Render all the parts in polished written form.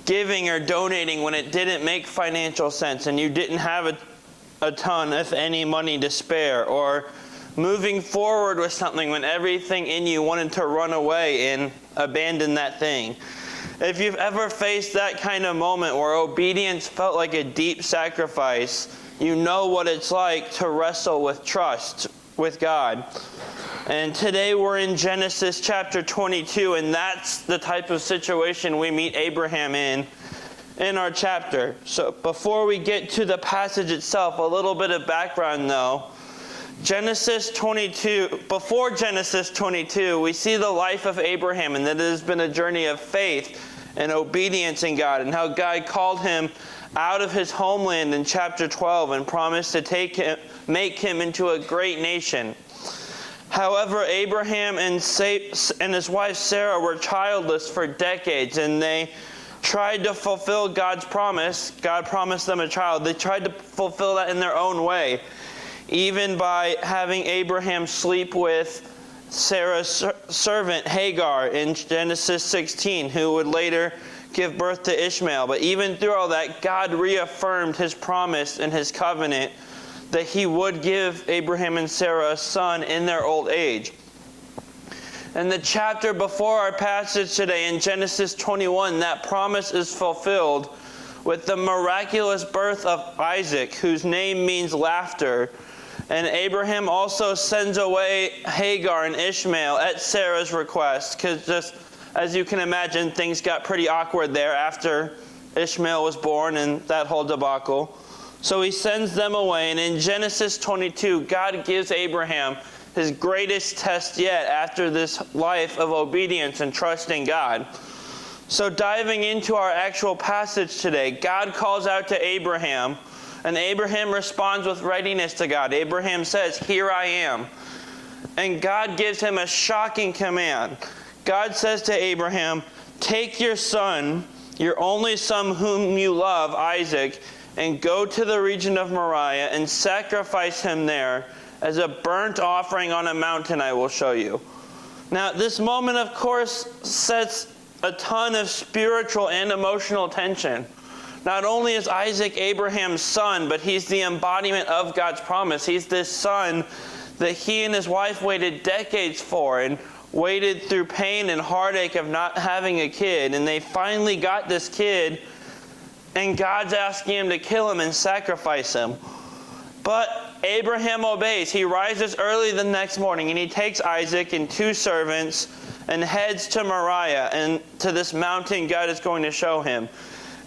giving or donating when it didn't make financial sense and you didn't have a ton, if any, money to spare, or moving forward with something when everything in you wanted to run away and abandon that thing. If you've ever faced that kind of moment where obedience felt like a deep sacrifice, you know what it's like to wrestle with trust with God. And today we're in Genesis chapter 22, and that's the type of situation we meet Abraham in our chapter. So before we get to the passage itself, a little bit of background though. Before Genesis 22, we see the life of Abraham, and that it has been a journey of faith and obedience in God, and how God called him out of his homeland in chapter 12 and promised to make him into a great nation. However, Abraham and his wife Sarah were childless for decades, and they tried to fulfill God's promise. God promised them a child. They tried to fulfill that in their own way, even by having Abraham sleep with Sarah's servant Hagar in Genesis 16, who would later give birth to Ishmael. But even through all that, God reaffirmed his promise and his covenant that he would give Abraham and Sarah a son in their old age. In the chapter before our passage today, in Genesis 21, that promise is fulfilled with the miraculous birth of Isaac, whose name means laughter. And Abraham also sends away Hagar and Ishmael at Sarah's request, because just as you can imagine, things got pretty awkward there after Ishmael was born and that whole debacle. So he sends them away, and in Genesis 22, God gives Abraham his greatest test yet after this life of obedience and trusting God. So diving into our actual passage today, God calls out to Abraham, and Abraham responds with readiness to God. Abraham says, "Here I am." And God gives him a shocking command. God says to Abraham, "Take your son, your only son whom you love, Isaac, and go to the region of Moriah and sacrifice him there as a burnt offering on a mountain I will show you." Now, this moment, of course, sets a ton of spiritual and emotional tension. Not only is Isaac Abraham's son, but he's the embodiment of God's promise. He's this son that he and his wife waited decades for and waited through pain and heartache of not having a kid. And they finally got this kid, and God's asking him to kill him and sacrifice him. But Abraham obeys. He rises early the next morning, and he takes Isaac and 2 servants and heads to Moriah and to this mountain God is going to show him.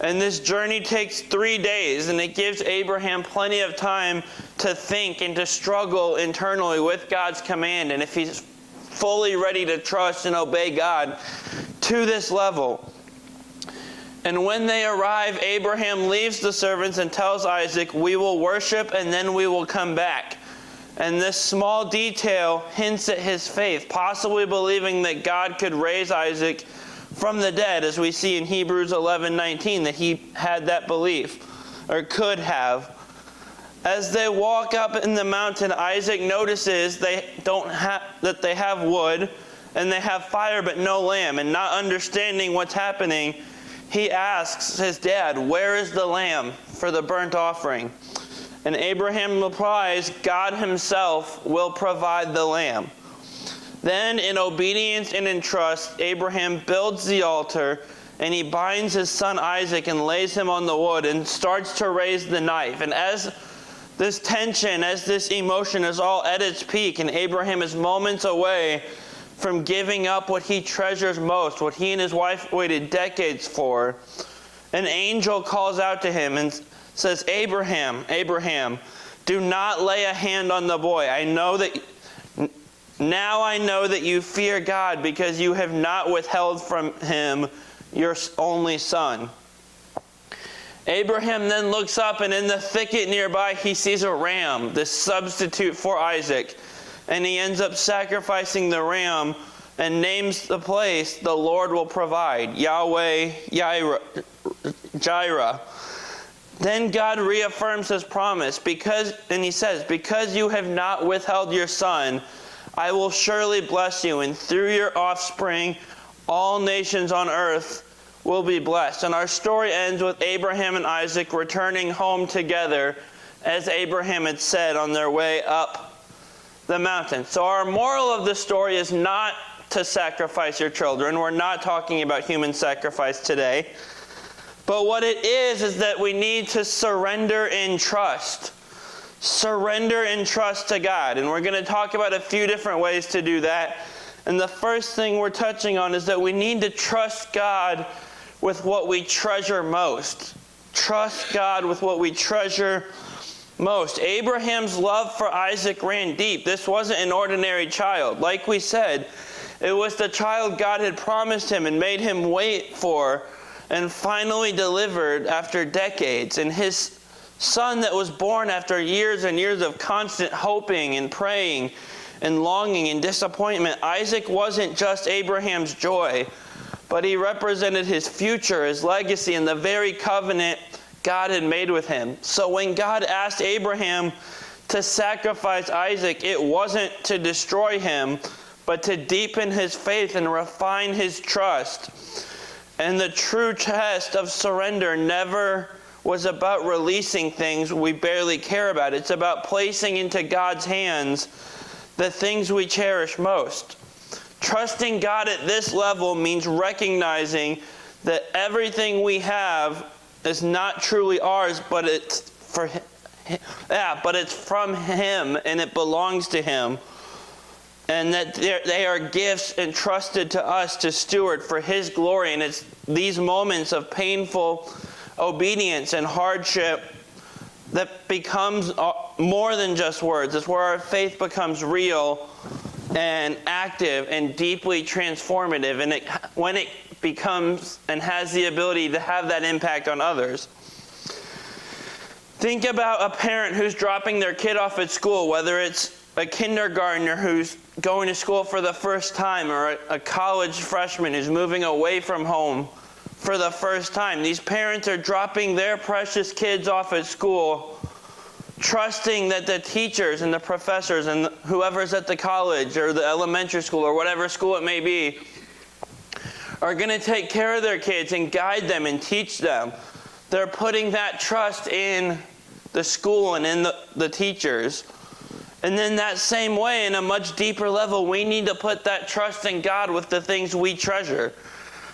And this journey takes 3 days, and it gives Abraham plenty of time to think and to struggle internally with God's command, and if he's fully ready to trust and obey God to this level. And when they arrive, Abraham leaves the servants and tells Isaac, "We will worship and then we will come back." And this small detail hints at his faith, possibly believing that God could raise Isaac from the dead, as we see in Hebrews 11:19, that he had that belief, or could have. As they walk up in the mountain, Isaac notices that they have wood and they have fire but no lamb. And not understanding what's happening, he asks his dad, "Where is the lamb for the burnt offering?" And Abraham replies, "God himself will provide the lamb." Then, in obedience and in trust, Abraham builds the altar, and he binds his son Isaac and lays him on the wood and starts to raise the knife. And as this tension, as this emotion is all at its peak, and Abraham is moments away from giving up what he treasures most, what he and his wife waited decades for, an angel calls out to him and says, "Abraham, Abraham, do not lay a hand on the boy. Now I know that you fear God, because you have not withheld from him your only son." Abraham then looks up, and in the thicket nearby he sees a ram, the substitute for Isaac. And he ends up sacrificing the ram and names the place, "The Lord will provide," Yahweh Jireh. Then God reaffirms his promise, and he says, "Because you have not withheld your son, I will surely bless you, and through your offspring all nations on earth will be blessed. And our story ends with Abraham and Isaac returning home together, as Abraham had said, on their way up the mountain. So our moral of the story is not to sacrifice your children. We're not talking about human sacrifice today. But what it is that we need to surrender in trust. Surrender in trust to God. And we're going to talk about a few different ways to do that. And the first thing we're touching on is that we need to trust God with what we treasure most. Trust God with what we treasure most. Abraham's love for Isaac ran deep. This wasn't an ordinary child. Like we said, it was the child God had promised him and made him wait for, and finally delivered after decades. And his son that was born after years and years of constant hoping and praying and longing and disappointment. Isaac wasn't just Abraham's joy, but he represented his future, his legacy, and the very covenant God had made with him. So when God asked Abraham to sacrifice Isaac, it wasn't to destroy him, but to deepen his faith and refine his trust. And the true test of surrender never was about releasing things we barely care about. It's about placing into God's hands the things we cherish most. Trusting God at this level means recognizing that everything we have is not truly ours, but it's from Him and it belongs to Him. And that they are gifts entrusted to us to steward for His glory. And it's these moments of painful obedience and hardship that becomes more than just words. It's where our faith becomes real and active and deeply transformative. And when it becomes and has the ability to have that impact on others. Think about a parent who's dropping their kid off at school, whether it's a kindergartner who's going to school for the first time, or a college freshman who's moving away from home for the first time. These parents are dropping their precious kids off at school, trusting that the teachers and the professors and whoever's at the college or the elementary school or whatever school it may be are going to take care of their kids and guide them and teach them. They're putting that trust in the school and in the teachers. And then that same way, in a much deeper level, we need to put that trust in God with the things we treasure.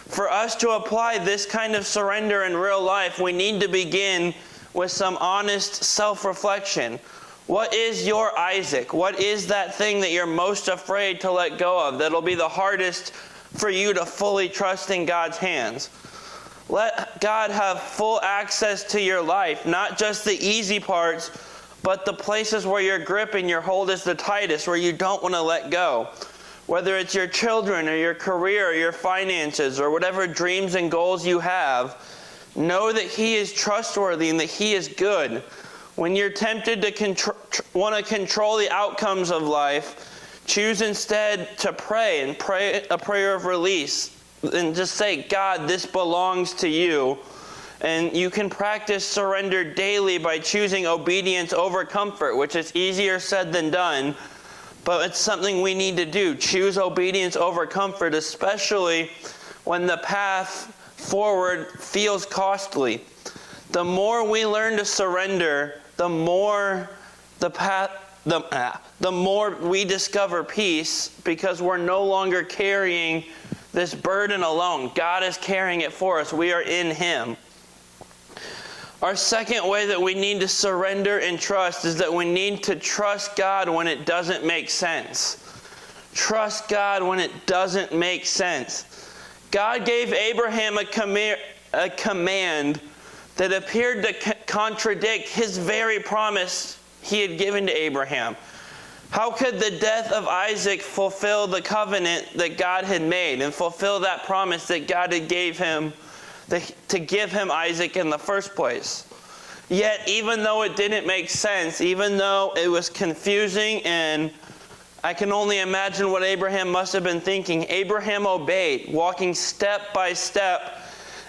For us to apply this kind of surrender in real life, we need to begin with some honest self-reflection. What is your Isaac? What is that thing that you're most afraid to let go of, that'll be the hardest for you to fully trust in God's hands? Let God have full access to your life, not just the easy parts, but the places where your grip and your hold is the tightest, where you don't want to let go. Whether it's your children or your career or your finances or whatever dreams and goals you have, know that He is trustworthy and that He is good. When you're tempted to want to control the outcomes of life, choose instead to pray and pray a prayer of release. And just say, God, this belongs to you. And you can practice surrender daily by choosing obedience over comfort, which is easier said than done. But it's something we need to do. Choose obedience over comfort, especially when the path forward feels costly. The more we learn to surrender, the more we discover peace, because we're no longer carrying this burden alone. God is carrying it for us. We are in Him. Our second way that we need to surrender and trust is that we need to trust God when it doesn't make sense. Trust God when it doesn't make sense. God gave Abraham a command that appeared to contradict His very promise He had given to Abraham. How could the death of Isaac fulfill the covenant that God had made and fulfill that promise that God had gave him to give him Isaac in the first place? Yet, even though it didn't make sense, even though it was confusing, and I can only imagine what Abraham must have been thinking, Abraham obeyed, walking step by step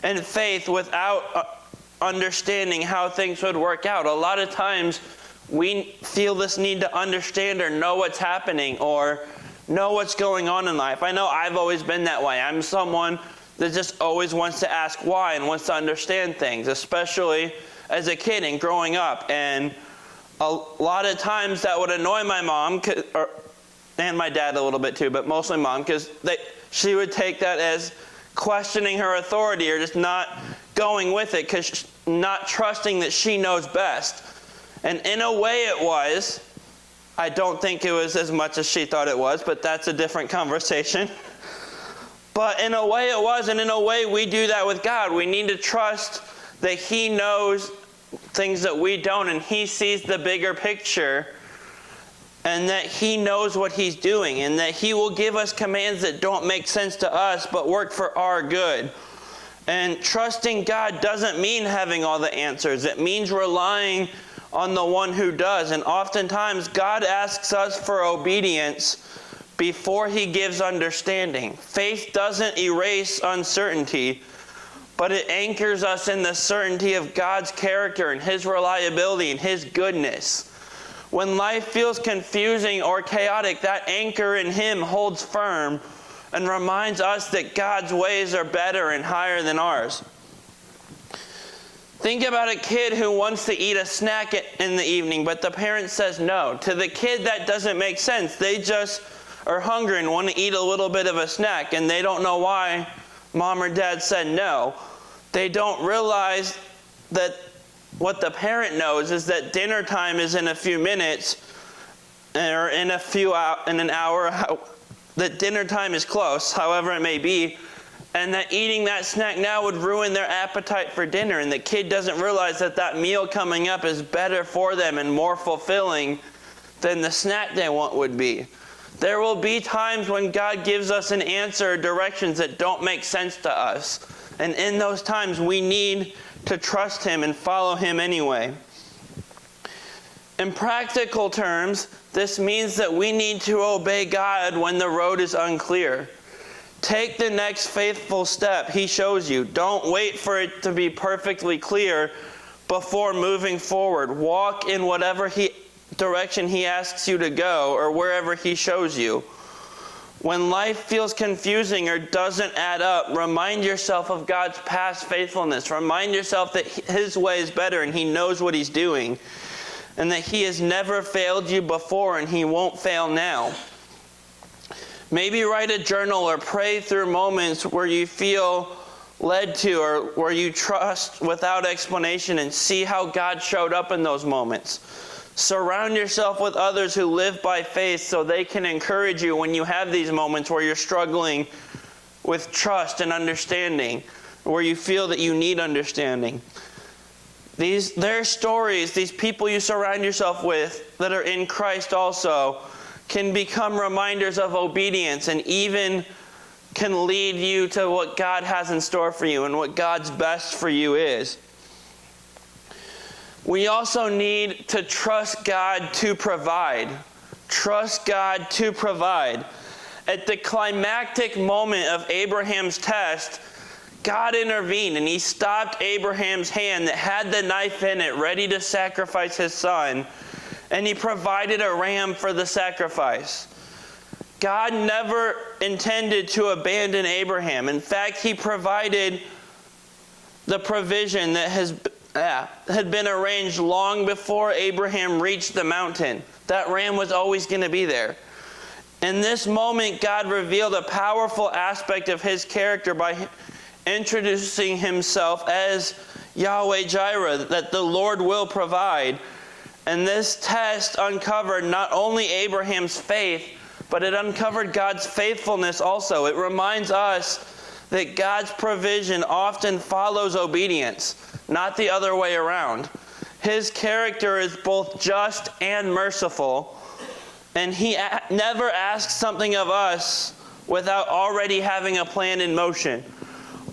in faith without understanding how things would work out. A lot of times, we feel this need to understand or know what's happening or know what's going on in life. I know I've always been that way. I'm someone that just always wants to ask why and wants to understand things, especially as a kid and growing up. And a lot of times that would annoy my mom, and my dad a little bit too, but mostly mom, because she would take that as questioning her authority or just not going with it, because not trusting that she knows best. And in a way it was. I don't think it was as much as she thought it was, but that's a different conversation. But in a way it was, and in a way we do that with God. We need to trust that He knows things that we don't, and He sees the bigger picture, and that He knows what He's doing, and that He will give us commands that don't make sense to us but work for our good. And trusting God doesn't mean having all the answers. It means relying on the one who does. And oftentimes God asks us for obedience before He gives understanding. Faith doesn't erase uncertainty, but it anchors us in the certainty of God's character and His reliability and His goodness. When life feels confusing or chaotic, that anchor in Him holds firm and reminds us that God's ways are better and higher than ours. Think about a kid who wants to eat a snack in the evening, but the parent says no. To the kid, that doesn't make sense. They just are hungry and want to eat a little bit of a snack, and they don't know why mom or dad said no. They don't realize that what the parent knows is that dinner time is in a few minutes, or in an hour, that dinner time is close, however it may be, and that eating that snack now would ruin their appetite for dinner. And the kid doesn't realize that that meal coming up is better for them and more fulfilling than the snack they want would be. There will be times when God gives us an answer or directions that don't make sense to us. And in those times, we need to trust Him and follow Him anyway. In practical terms, this means that we need to obey God when the road is unclear. Take the next faithful step He shows you. Don't wait for it to be perfectly clear before moving forward. Walk in whatever direction He asks you to go, or wherever He shows you. When life feels confusing or doesn't add up, remind yourself of God's past faithfulness. Remind yourself that His way is better and He knows what He's doing, and that He has never failed you before and He won't fail now. Maybe write a journal or pray through moments where you feel led to, or where you trust without explanation, and see how God showed up in those moments. Surround yourself with others who live by faith so they can encourage you when you have these moments where you're struggling with trust and understanding, where you feel that you need understanding. Their stories, these people you surround yourself with that are in Christ also, can become reminders of obedience, and even can lead you to what God has in store for you and what God's best for you is. We also need to trust God to provide. Trust God to provide. At the climactic moment of Abraham's test, God intervened and He stopped Abraham's hand that had the knife in it, ready to sacrifice his son. And He provided a ram for the sacrifice. God never intended to abandon Abraham. In fact, He provided the provision that had been arranged long before Abraham reached the mountain. That ram was always going to be there. In this moment, God revealed a powerful aspect of His character by introducing Himself as Yahweh Jireh, that the Lord will provide. And this test uncovered not only Abraham's faith, but it uncovered God's faithfulness also. It reminds us that God's provision often follows obedience, not the other way around. His character is both just and merciful, and He never asks something of us without already having a plan in motion.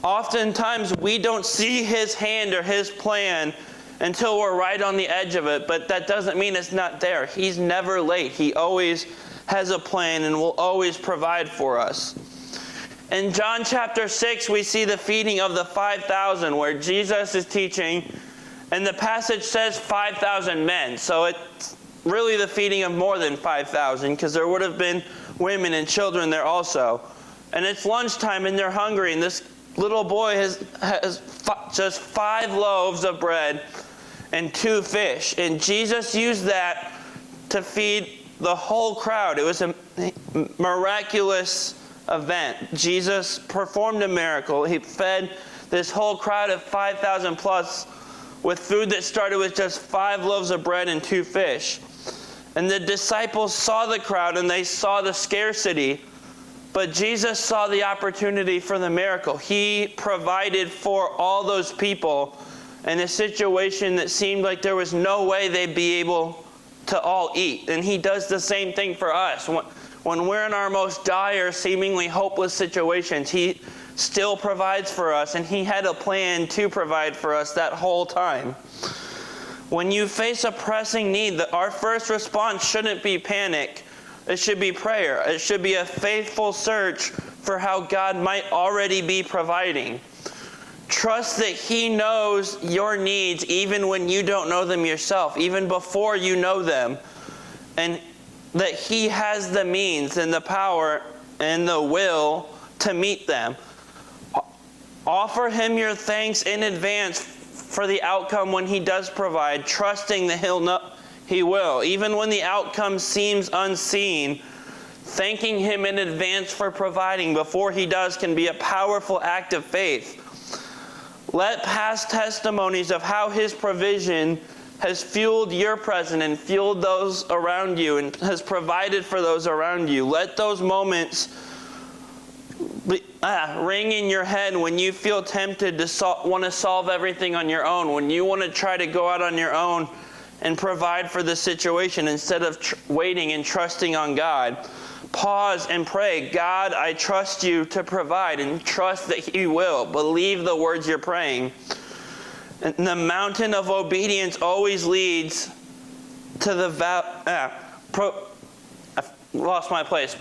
Oftentimes we don't see His hand or His plan until we're right on the edge of it, but that doesn't mean it's not there. He's never late. He always has a plan and will always provide for us. In John chapter 6, we see the feeding of the 5,000, where Jesus is teaching, and the passage says 5,000 men. So it's really the feeding of more than 5,000, because there would have been women and children there also. And it's lunchtime and they're hungry, and this little boy has just 5 loaves of bread and 2 fish. And Jesus used that to feed the whole crowd. It was a miraculous event. Jesus performed a miracle. He fed this whole crowd of 5,000 plus with food that started with just 5 loaves of bread and 2 fish. And the disciples saw the crowd and they saw the scarcity, but Jesus saw the opportunity for the miracle. He provided for all those people in a situation that seemed like there was no way they'd be able to all eat. And he does the same thing for us. When we're in our most dire, seemingly hopeless situations, he still provides for us, and he had a plan to provide for us that whole time. When you face a pressing need, our first response shouldn't be panic. It should be prayer. It should be a faithful search for how God might already be providing. Trust that he knows your needs even when you don't know them yourself, even before you know them, and that he has the means and the power and the will to meet them. Offer him your thanks in advance for the outcome when he does provide, trusting that he will. Even when the outcome seems unseen, thanking him in advance for providing before he does can be a powerful act of faith. Let past testimonies of how his provision has fueled your present and fueled those around you and has provided for those around you. Let those moments ring in your head when you feel tempted to want to solve everything on your own, when you want to try to go out on your own and provide for the situation instead of waiting and trusting on God. Pause and pray, God, I trust you to provide, and trust that he will. Believe the words you're praying. And the mountain of obedience always leads to the I've lost my place.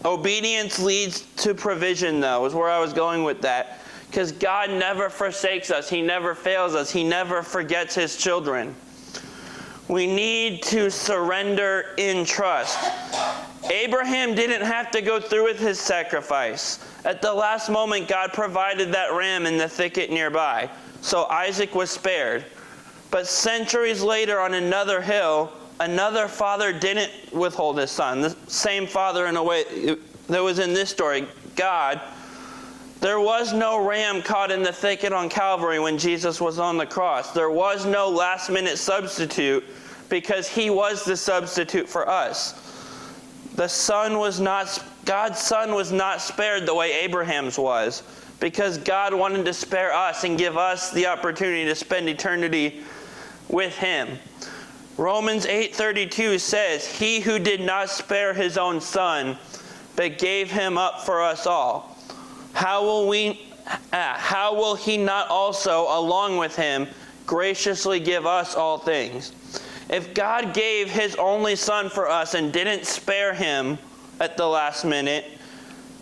Obedience leads to provision, though, is where I was going with that. Because God never forsakes us. He never fails us. He never forgets his children. We need to surrender in trust. Abraham didn't have to go through with his sacrifice. At the last moment, God provided that ram in the thicket nearby. So Isaac was spared. But centuries later on another hill, another father didn't withhold his son. The same father in a way that was in this story, God. There was no ram caught in the thicket on Calvary when Jesus was on the cross. There was no last-minute substitute because he was the substitute for us. God's son was not spared the way Abraham's was, because God wanted to spare us and give us the opportunity to spend eternity with him. Romans 8:32 says, "He who did not spare his own son, but gave him up for us all, how will he not also, along with him, graciously give us all things?" If God gave his only son for us and didn't spare him at the last minute,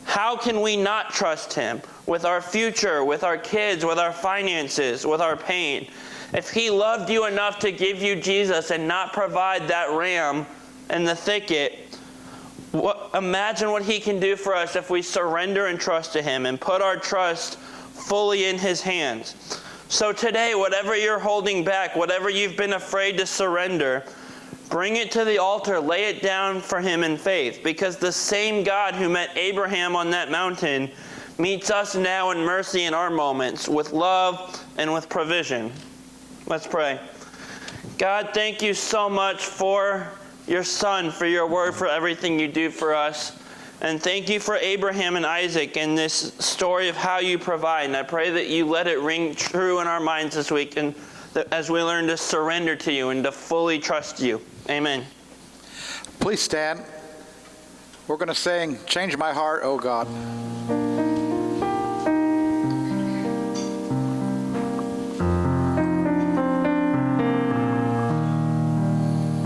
how can we not trust him with our future, with our kids, with our finances, with our pain? If he loved you enough to give you Jesus and not provide that ram in the thicket, imagine what he can do for us if we surrender and trust to him and put our trust fully in his hands. So today, whatever you're holding back, whatever you've been afraid to surrender, bring it to the altar, lay it down for him in faith, because the same God who met Abraham on that mountain meets us now in mercy in our moments with love and with provision. Let's pray. God, thank you so much for your son, for your word, for everything you do for us. And thank you for Abraham and Isaac and this story of how you provide. And I pray that you let it ring true in our minds this week, and that as we learn to surrender to you and to fully trust you. Amen. Please stand. We're going to sing, "Change My Heart, O God."